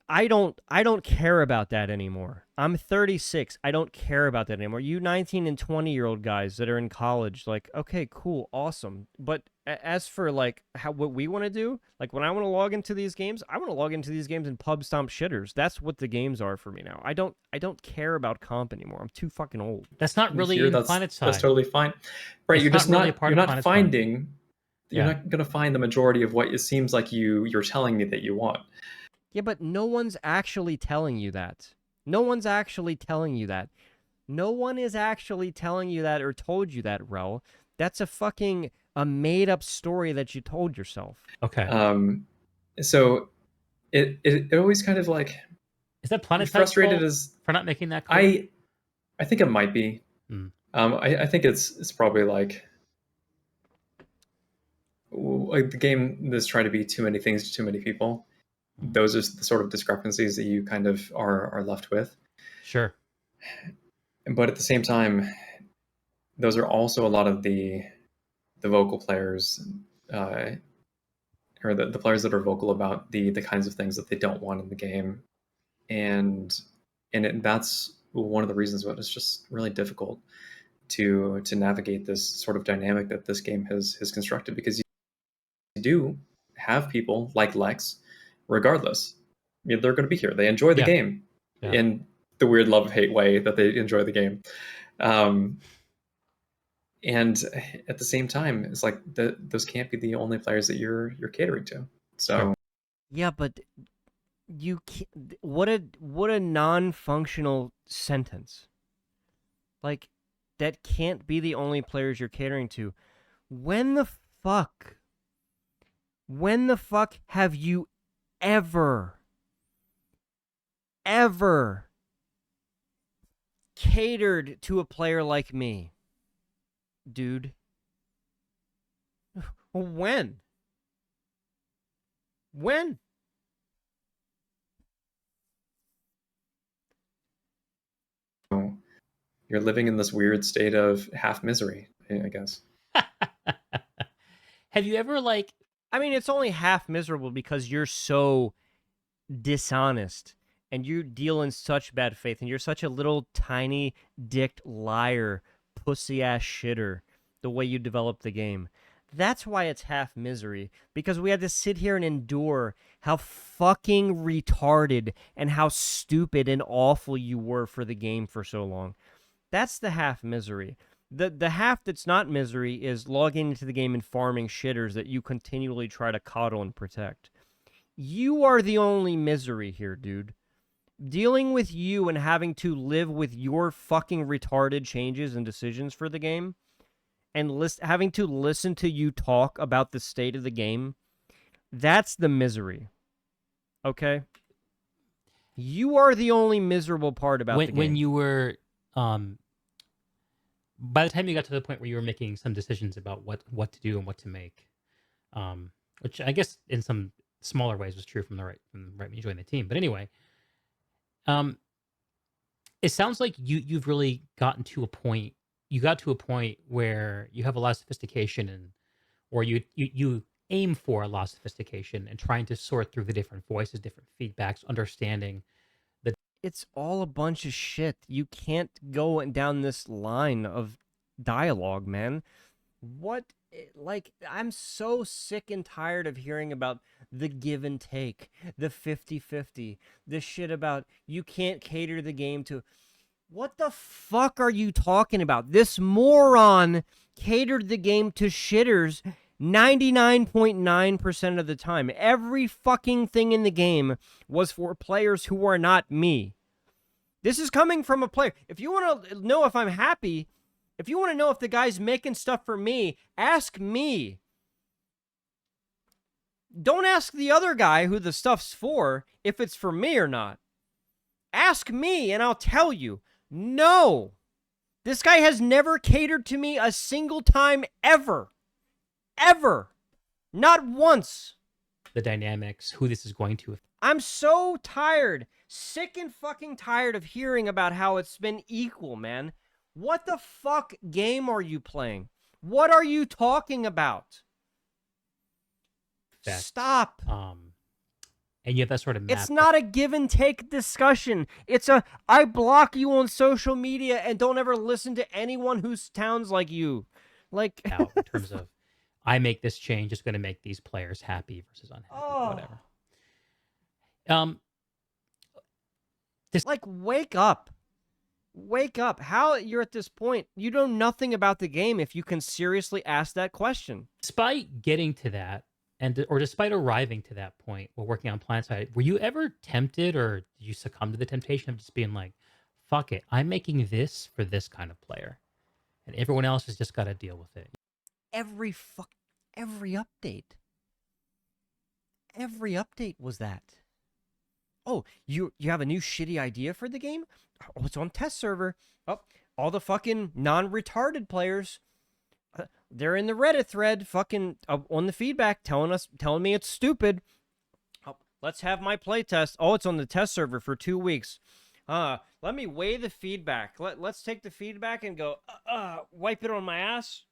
I don't care about that anymore. I'm 36. I don't care about that anymore. You 19 and 20-year-old guys that are in college, like, okay, cool, awesome. But as for like what we want to do, like when I want to log into these games, I want to log into these games in pub stomp shitters. That's what the games are for me now. I don't care about comp anymore. I'm too fucking old. That's not really Here, in that's PlanetSide. totally fine. Right, It's you're just not really a not part you're of not PlanetSide. finding you're Yeah. not going to find the majority of what it seems like you're telling me that you want. Yeah, but no one's actually telling you that. No one's actually telling you that. No one is actually telling you that or told you that, Rel. That's a made-up story that you told yourself. Okay. So it always kind of like Is that PlanetSide's frustrated fault as for not making that clear? I think it might be. I think it's probably like the game that's trying to be too many things to too many people. Those are the sort of discrepancies that you kind of are left with. Sure. But at the same time, those are also a lot of the vocal players, or the players that are vocal about the kinds of things that they don't want in the game, and that's one of the reasons why it's just really difficult to navigate this sort of dynamic that this game has constructed, because you do have people like Lex, regardless. I mean, they're going to be here. They enjoy the game in the weird love-hate way that they enjoy the game. And at the same time, it's like those can't be the only players that you're catering to. So Sure. Yeah, but you can't, what a non-functional sentence. Like, that can't be the only players you're catering to. When the fuck have you ever catered to a player like me, dude? When? you're living in this weird state of half misery, I guess. Have you ever like? I mean, it's only half miserable because you're so dishonest and you deal in such bad faith and you're such a little tiny dicked liar, pussy ass shitter, the way you develop the game. That's why it's half misery, because we had to sit here and endure how fucking retarded and how stupid and awful you were for the game for so long. That's the half misery. The half that's not misery is logging into the game and farming shitters that you continually try to coddle and protect. You are the only misery here, dude. Dealing with you and having to live with your fucking retarded changes and decisions for the game, and having to listen to you talk about the state of the game, that's the misery. Okay? You are the only miserable part about the game. When you were by the time you got to the point where you were making some decisions about what to do and what to make, which I guess in some smaller ways was true from right when you joined the team. But anyway, um, it sounds like you've really gotten to a point. You got to a point where you have a lot of sophistication, and or you aim for a lot of sophistication and trying to sort through the different voices, different feedbacks, understanding the It's all a bunch of shit. You can't go down this line of dialogue, man. Like, I'm so sick and tired of hearing about the give and take, the 50-50, the shit about you can't cater the game to. What the fuck are you talking about? This moron catered the game to shitters 99.9% of the time. Every fucking thing in the game was for players who are not me. This is coming from a player. If you want to know if I'm happy, if you want to know if the guy's making stuff for me, ask me. Don't ask the other guy who the stuff's for if it's for me or not. Ask me and I'll tell you. No. This guy has never catered to me a single time ever. Ever. Not once. the dynamics, who this is going to. I'm so tired, sick and fucking tired of hearing about how it's been equal, man. What the fuck game are you playing? What are you talking about? That, Stop. And you have that sort of map. It's not a give and take discussion. It's a I block you on social media and don't ever listen to anyone who sounds like you. Like out in terms of I make this change, it's going to make these players happy versus unhappy, whatever. Like wake up. Wake up. How you're at this point? You know nothing about the game if you can seriously ask that question. Despite getting to that, or despite arriving to that point while working on PlanetSide, were you ever tempted, or did you succumb to the temptation of just being like, fuck it, I'm making this for this kind of player, and everyone else has just got to deal with it? Every update. Every update was that. Oh, you have a new shitty idea for the game? Oh, it's on test server. Oh, all the fucking non-retarded players, they're in the Reddit thread, fucking on the feedback, telling me it's stupid. Oh, let's have my playtest. Oh, it's on the test server for 2 weeks. Let me weigh the feedback. Let's take the feedback and go, wipe it on my ass.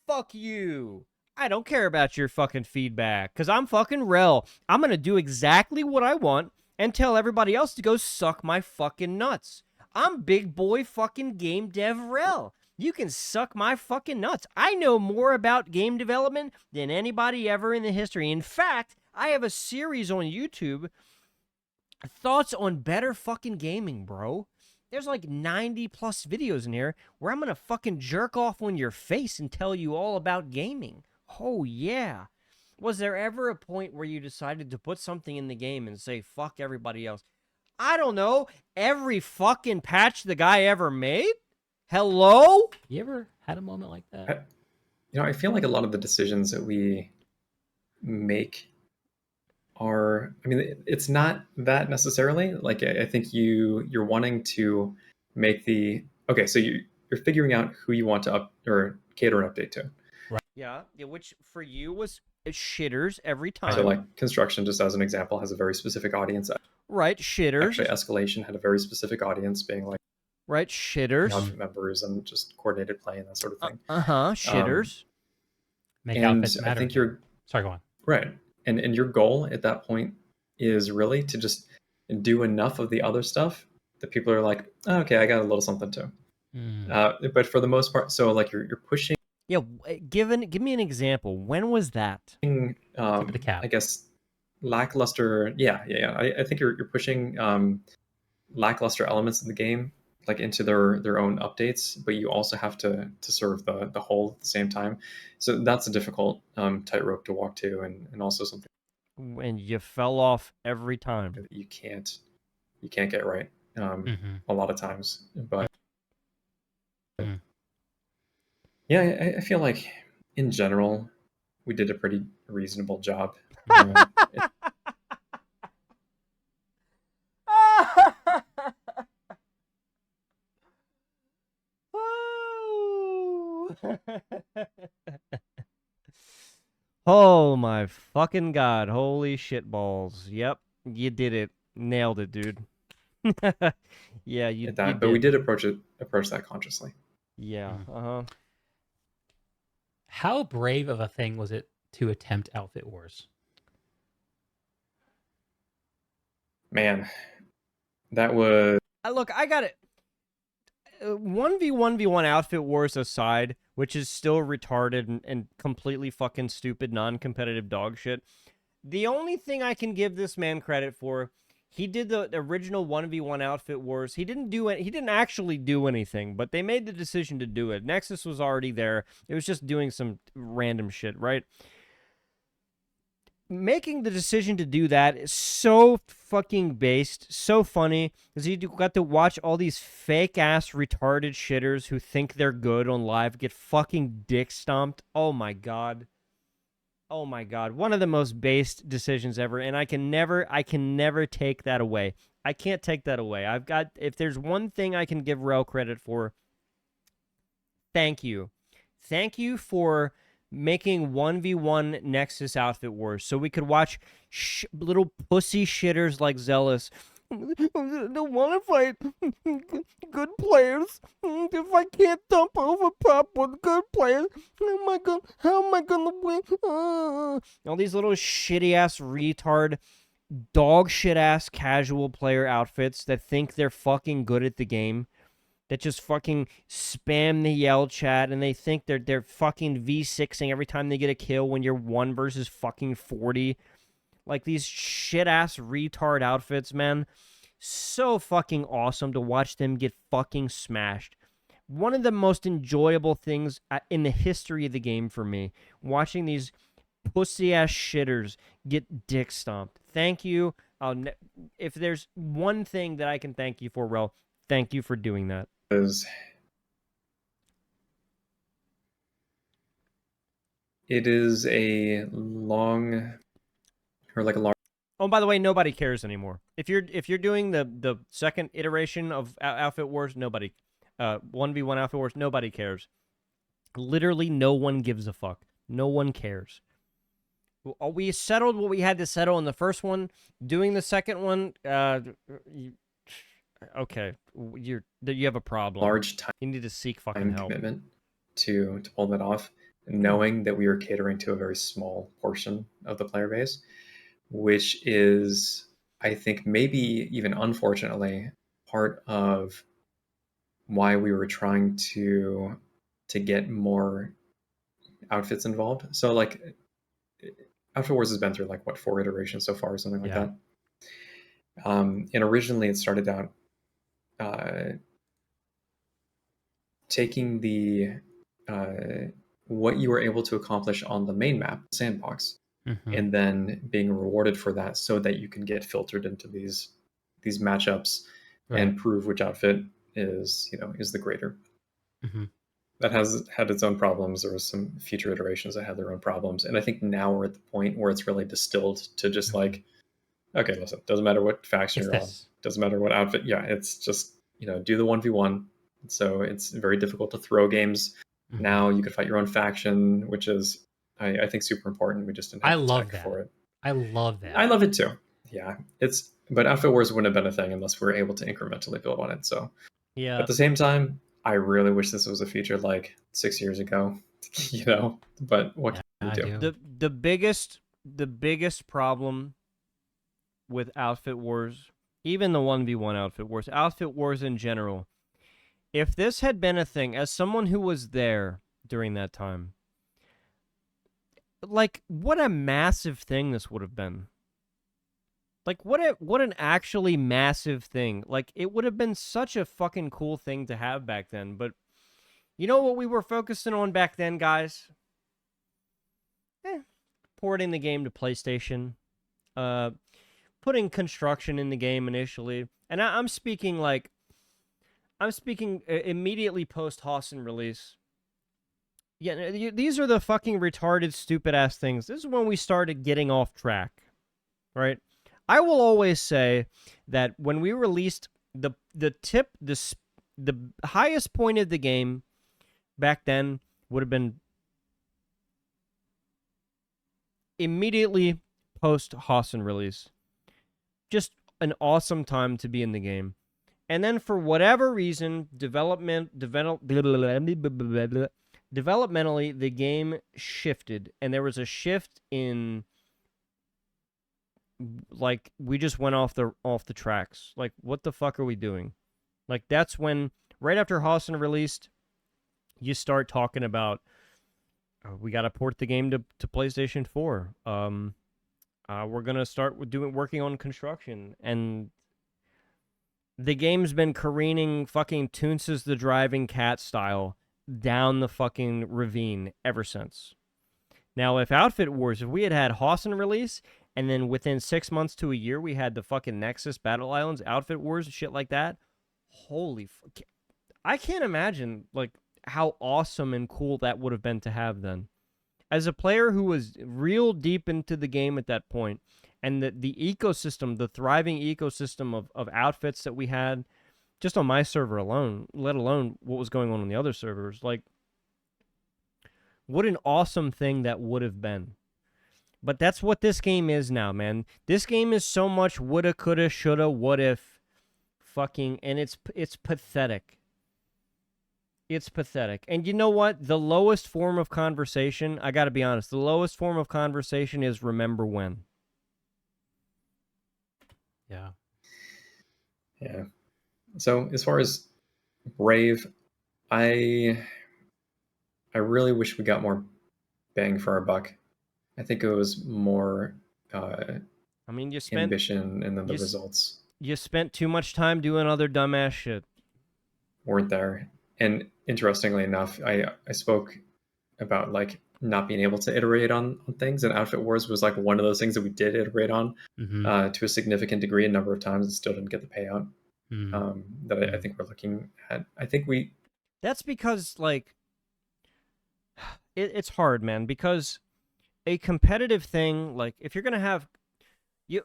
Fuck you. I don't care about your fucking feedback, because I'm fucking Rel. I'm going to do exactly what I want and tell everybody else to go suck my fucking nuts. I'm big boy fucking game dev Rel. You can suck my fucking nuts. I know more about game development than anybody ever in the history. In fact, I have a series on YouTube, Thoughts on Better Fucking Gaming, bro. There's like 90 plus videos in here where I'm going to fucking jerk off on your face and tell you all about gaming. Oh, yeah. Was there ever a point where you decided to put something in the game and say, fuck everybody else? I don't know. Every fucking patch the guy ever made? Hello? You ever had a moment like that? I feel like a lot of the decisions that we make are, it's not that necessarily. Like, I think you're wanting to make so you're figuring out who you want to or cater an update to. Yeah, which for you was shitters every time. So like construction, just as an example, has a very specific audience. Right, shitters. Actually, escalation had a very specific audience, being like, right, shitters, members and just coordinated play and that sort of thing. Shitters. Make and outfits matter. I think you're sorry, go on. Right, and your goal at that point is really to just do enough of the other stuff that people are like, oh, okay, I got a little something too. But for the most part, so like you're pushing. Yeah, give me an example. When was that? Tip of the cap. I guess lackluster. Yeah. I think you're pushing lackluster elements of the game like into their own updates, but you also have to serve the whole at the same time. So that's a difficult tightrope to walk to, and also something. And you fell off every time. That you can't get right a lot of times, but. Yeah, I feel like in general we did a pretty reasonable job. Oh my fucking god. Holy shit balls. Yep. You did it. Nailed it, dude. Yeah, you But we did. did approach that consciously. Yeah. Mm. Uh-huh. How brave of a thing was it to attempt Outfit Wars? Man, that was Look, I got it. 1v1v1 Outfit Wars aside, which is still retarded and completely fucking stupid, non-competitive dog shit. The only thing I can give this man credit for, he did the original 1v1 Outfit Wars. He didn't do it. He didn't actually do anything, but they made the decision to do it. Nexus was already there. It was just doing some random shit, right? Making the decision to do that is so fucking based, so funny, because you got to watch all these fake ass retarded shitters who think they're good on live get fucking dick stomped. Oh my god. Oh my god. One of the most based decisions ever, and I can never take that away. I can't take that away. If there's one thing I can give Rel credit for, thank you. Thank you for making 1v1 Nexus Outfit Wars so we could watch little pussy shitters like Zealous. I don't want to fight good players. If I can't dump over pop with good players, how am I gonna win? All these little shitty ass retard, dog shit ass casual player outfits that think they're fucking good at the game, that just fucking spam the yell chat, and they think they're fucking V6ing every time they get a kill when you're 1 versus fucking 40. Like these shit ass retard outfits, man. So fucking awesome to watch them get fucking smashed. One of the most enjoyable things in the history of the game for me, watching these pussy ass shitters get dick stomped. Thank you. If there's one thing that I can thank you for, Rel, thank you for doing that. It is a long, or like a large. Oh, by the way, nobody cares anymore. If you're doing the second iteration of Outfit Wars, nobody, 1v1 Outfit Wars, nobody cares. Literally, no one gives a fuck. No one cares. We settled what we had to settle in the first one. Doing the second one, okay, you have a problem. Large time. You need to seek fucking help. Commitment to pull that off, knowing that we were catering to a very small portion of the player base, which is, I think, maybe even unfortunately, part of why we were trying to get more outfits involved. So like Outfit Wars has been through like what 4 iterations so far or something like that. And originally it started out taking the what you were able to accomplish on the main map, sandbox, and then being rewarded for that so that you can get filtered into these matchups and prove which outfit is the greater. That has had its own problems. There was some future iterations that had their own problems, and I think now we're at the point where it's really distilled to just like, okay, listen, doesn't matter what faction you're on, doesn't matter what outfit. Yeah, it's just do the 1v1. So it's very difficult to throw games. Now you could fight your own faction, which is I think super important. We just didn't have the tech for it. I love that. I love it too. Yeah, but Outfit Wars wouldn't have been a thing unless we were able to incrementally build on it. So yeah, at the same time, I really wish this was a feature like 6 years ago. But what can you do? The biggest problem with Outfit Wars, even the 1v1 Outfit Wars in general, if this had been a thing, as someone who was there during that time, like, what a massive thing this would have been. Like, what an actually massive thing. Like, it would have been such a fucking cool thing to have back then. But you know what we were focusing on back then, guys? Porting the game to PlayStation. Putting construction in the game initially. And I'm speaking immediately post Hawson release. Yeah, these are the fucking retarded, stupid-ass things. This is when we started getting off track, right? I will always say that when we released the highest point of the game back then would have been immediately post Hassan release. Just an awesome time to be in the game. And then for whatever reason, developmentally, the game shifted, and there was a shift in, like, we just went off the tracks. Like, what the fuck are we doing? Like, that's when, right after Hassan released, you start talking about, we got to port the game to PlayStation 4. We're gonna start working on construction, and the game's been careening fucking Toonces the Driving Cat style down the fucking ravine ever since. Now, if Outfit Wars, if we had Hassan release, and then within 6 months to a year we had the fucking Nexus Battle Islands, Outfit Wars, shit like that, holy fuck. I can't imagine, like, how awesome and cool that would have been to have then. As a player who was real deep into the game at that point, and the ecosystem, the thriving ecosystem of outfits that we had just on my server alone, let alone what was going on the other servers, like, what an awesome thing that would have been. But that's what this game is now, man. This game is so much woulda, coulda, shoulda, what if, fucking, and it's pathetic. It's pathetic. And you know what? The lowest form of conversation, I gotta be honest, the lowest form of conversation is remember when. Yeah. Yeah. So as far as Brave, I really wish we got more bang for our buck. I think it was more I mean, you spent ambition, and then the you, results you spent too much time doing other dumbass shit. weren't there. And interestingly enough, I spoke about like not being able to iterate on things, and Outfit Wars was like one of those things that we did iterate on to a significant degree, a number of times, and still didn't get the payout that I think we're looking at. I think we. That's because, like, it's hard, man, because a competitive thing, like, if you're gonna have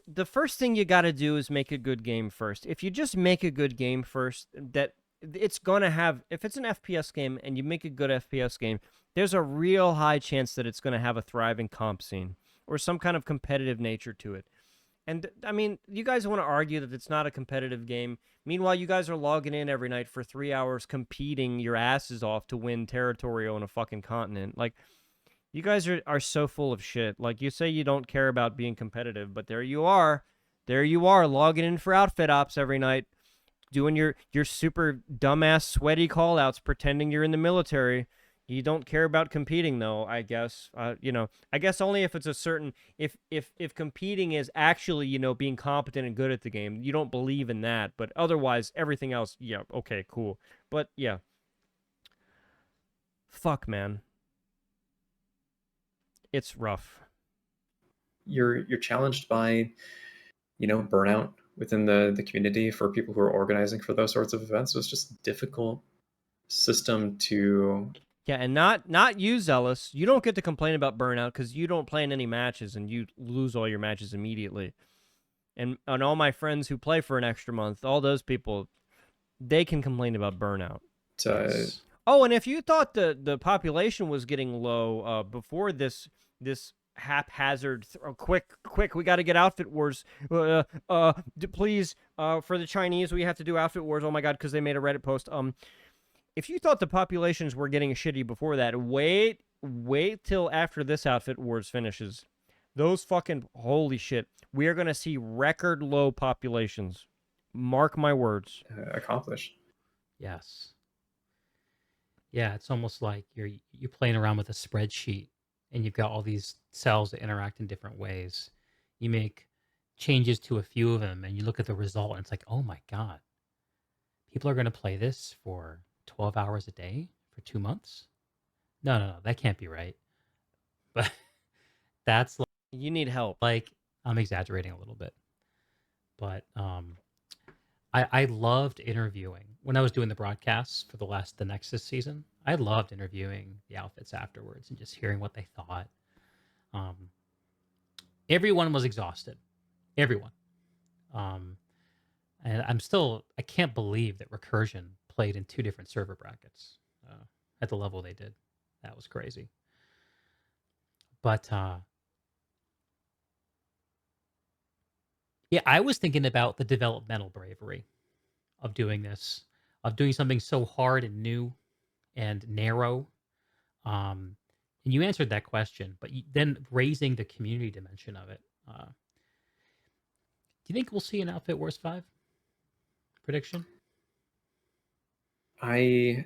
the first thing you got to do is make a good game first. If you just make a good game first, that it's gonna have, if it's an FPS game and you make a good FPS game, there's a real high chance that it's gonna have a thriving comp scene or some kind of competitive nature to it. And I mean, you guys want to argue that it's not a competitive game. Meanwhile, you guys are logging in every night for 3 hours competing your asses off to win territory on a fucking continent. Like, you guys are so full of shit. Like, you say you don't care about being competitive, but there you are. There you are, logging in for outfit ops every night, doing your super dumbass sweaty callouts, pretending you're in the military. You don't care about competing, though, I guess. I guess only if it's a certain, if competing is actually, being competent and good at the game, you don't believe in that. But otherwise, everything else, yeah, okay, cool. But yeah, fuck, man. It's rough. You're challenged by, burnout within the community for people who are organizing for those sorts of events. So it's just a difficult system to. Yeah, and not you, Zealous. You don't get to complain about burnout because you don't play in any matches and you lose all your matches immediately. And all my friends who play for an extra month, all those people, they can complain about burnout. Yes. Oh, and if you thought the population was getting low before this haphazard, quick, we got to get outfit wars. Please, for the Chinese, we have to do outfit wars. Oh my god, because they made a Reddit post. If you thought the populations were getting shitty before that, wait till after this outfit wars finishes. Those fucking, holy shit, we are gonna see record low populations. Mark my words. Accomplished. Yes. Yeah, it's almost like you're playing around with a spreadsheet and you've got all these cells that interact in different ways. You make changes to a few of them and you look at the result and it's like, oh my God, people are going to play this for 12 hours a day for 2 months? No, that can't be right. But that's You need help. like, I'm exaggerating a little bit. But I loved interviewing when I was doing the broadcasts for the Nexus season. I loved interviewing the outfits afterwards and just hearing what they thought. Everyone was exhausted, everyone. And I can't believe that Recursion played in 2 different server brackets at the level they did. That was crazy. But yeah, I was thinking about the developmental bravery of doing this, of doing something so hard and new and narrow. Um, and you answered that question, but then raising the community dimension of it. Do you think we'll see an Outfit Wars 5 prediction? I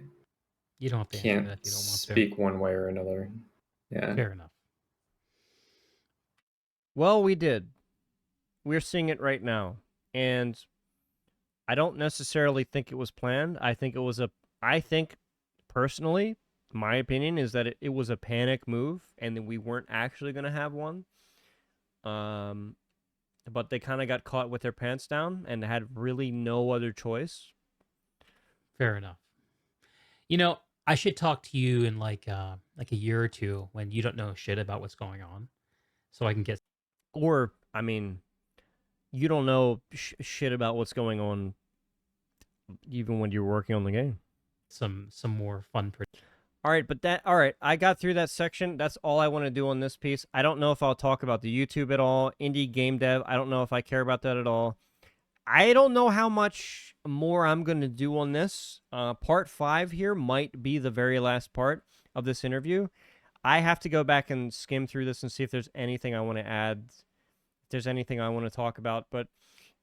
You don't have to answer can't that if you don't want to. speak one way or another. Yeah. Fair enough. Well, we did. We're seeing it right now. And I don't necessarily think it was planned. I think personally, my opinion is that it was a panic move and that we weren't actually going to have one. Um, but they kind of got caught with their pants down and had really no other choice. Fair enough. You know, I should talk to you in like a year or two when you don't know shit about what's going on, so I can get Or, I mean, you don't know shit about what's going on even when you're working on the game. some more fun. All right, I got through that section. That's all I want to do on this piece. I don't know if I'll talk about the YouTube at all. Indie game dev, I don't know if I care about that at all. I don't know how much more I'm going to do on this. Part 5 here might be the very last part of this interview. I have to go back and skim through this and see if there's anything I want to add, if there's anything I want to talk about. But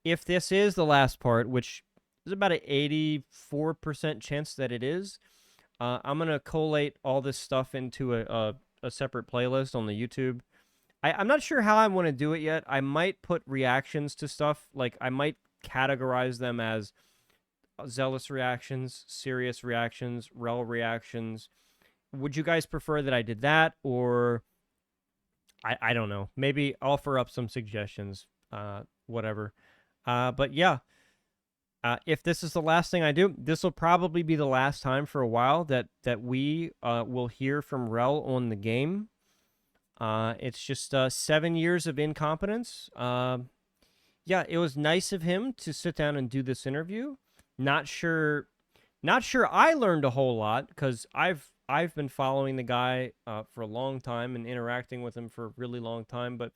if this is the last part, which is about an 84% chance that it is, I'm going to collate all this stuff into a separate playlist on the YouTube. I'm not sure how I want to do it yet. I might put reactions to stuff. Like, I might categorize them as zealous reactions, serious reactions, rel reactions. Would you guys prefer that I did that? Or, I don't know. Maybe offer up some suggestions. Whatever. But yeah. If this is the last thing I do, this will probably be the last time for a while that we will hear from Rel on the game. It's just 7 years of incompetence. Yeah, it was nice of him to sit down and do this interview. Not sure I learned a whole lot because I've been following the guy for a long time and interacting with him for a really long time, but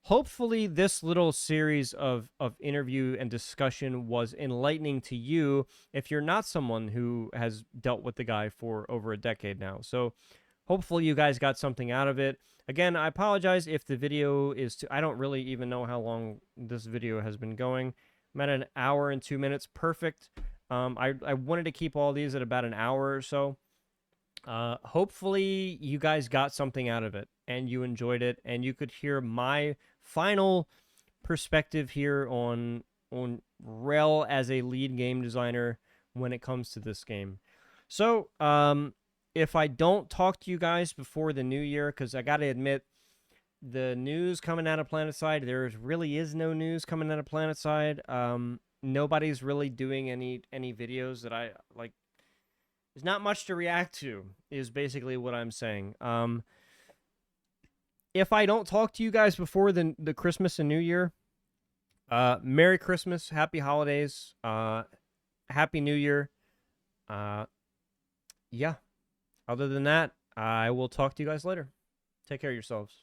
hopefully this little series of interview and discussion was enlightening to you if you're not someone who has dealt with the guy for over a decade now. So hopefully you guys got something out of it. Again, I apologize if the video is I don't really even know how long this video has been going. I'm at an hour and 2 minutes. Perfect. I wanted to keep all these at about an hour or so. Hopefully you guys got something out of it and you enjoyed it and you could hear my final perspective here on Rel as a lead game designer when it comes to this game. So, if I don't talk to you guys before the new year, because I got to admit, the news coming out of PlanetSide, there really is no news coming out of PlanetSide. Nobody's really doing any videos that I like. There's not much to react to, is basically what I'm saying. If I don't talk to you guys before the Christmas and New Year, Merry Christmas, Happy Holidays, Happy New Year. Yeah. Other than that, I will talk to you guys later. Take care of yourselves.